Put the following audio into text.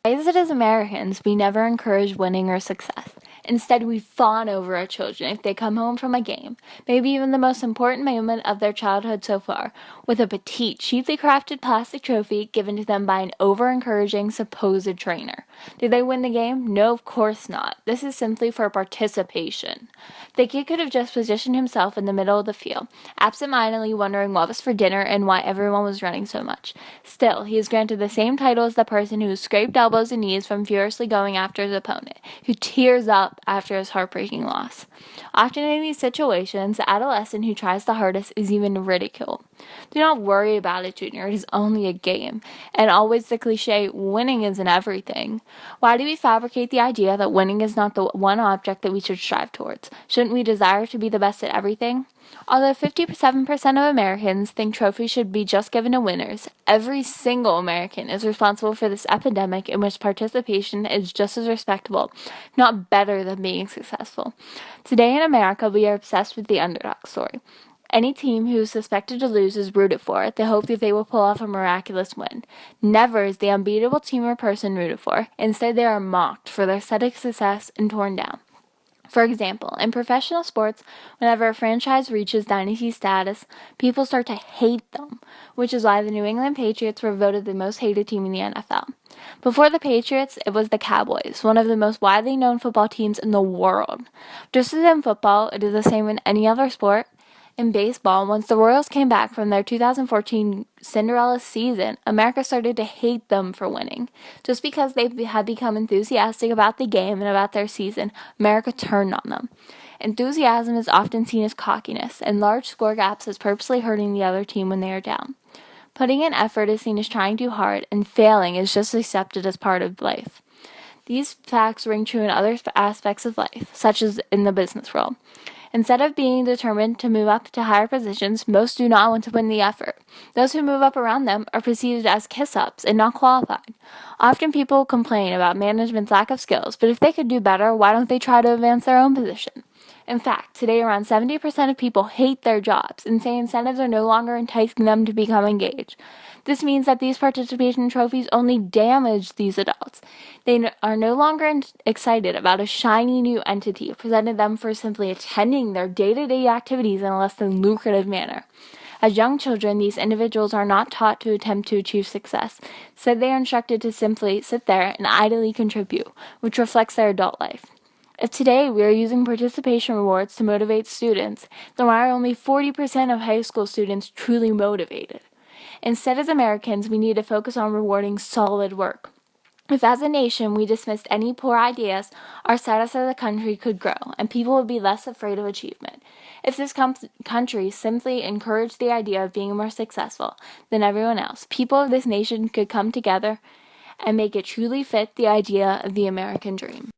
Why is it as Americans we never encourage winning or success? Instead, we fawn over our children if they come home from a game, maybe even the most important moment of their childhood so far, with a petite, cheaply crafted plastic trophy given to them by an over-encouraging supposed trainer. Did they win the game? No, of course not. This is simply for participation. The kid could have just positioned himself in the middle of the field, absent-mindedly wondering what was for dinner and why everyone was running so much. Still, he is granted the same title as the person who scraped elbows and knees from furiously going after his opponent, who tears up after his heartbreaking loss. Often in these situations, the adolescent who tries the hardest is even ridiculed. Do not worry about it, Junior. It is only a game. And always the cliche, winning isn't everything. Why do we fabricate the idea that winning is not the one object that we should strive towards? Shouldn't we desire to be the best at everything? Although 57% of Americans think trophies should be just given to winners, every single American is responsible for this epidemic in which participation is just as respectable, if not better, than being successful. Today in America, we are obsessed with the underdog story. Any team who is suspected to lose is rooted for. They hope that they will pull off a miraculous win. Never is the unbeatable team or person rooted for. Instead, they are mocked for their sudden success and torn down. For example, in professional sports, whenever a franchise reaches dynasty status, people start to hate them, which is why the New England Patriots were voted the most hated team in the NFL. Before the Patriots, it was the Cowboys, one of the most widely known football teams in the world. Just as in football, it is the same in any other sport. In baseball, once the Royals came back from their 2014 Cinderella season, America started to hate them for winning. Just because they had become enthusiastic about the game and about their season, America turned on them. Enthusiasm is often seen as cockiness, and large score gaps as purposely hurting the other team when they are down. Putting in effort is seen as trying too hard, and failing is just accepted as part of life. These facts ring true in other aspects of life, such as in the business world. Instead of being determined to move up to higher positions, most do not want to put in the effort. Those who move up around them are perceived as kiss-ups and not qualified. Often people complain about management's lack of skills, but if they could do better, why don't they try to advance their own position? In fact, today around 70% of people hate their jobs and say incentives are no longer enticing them to become engaged. This means that these participation trophies only damage these adults. They are no longer excited about a shiny new entity presented them for simply attending their day-to-day activities in a less than lucrative manner. As young children, these individuals are not taught to attempt to achieve success. Instead, they are instructed to simply sit there and idly contribute, which reflects their adult life. If today we are using participation rewards to motivate students, then why are only 40% of high school students truly motivated? Instead, as Americans, we need to focus on rewarding solid work. If as a nation we dismissed any poor ideas, our status as a country could grow, and people would be less afraid of achievement. If this country simply encouraged the idea of being more successful than everyone else, people of this nation could come together and make it truly fit the idea of the American dream.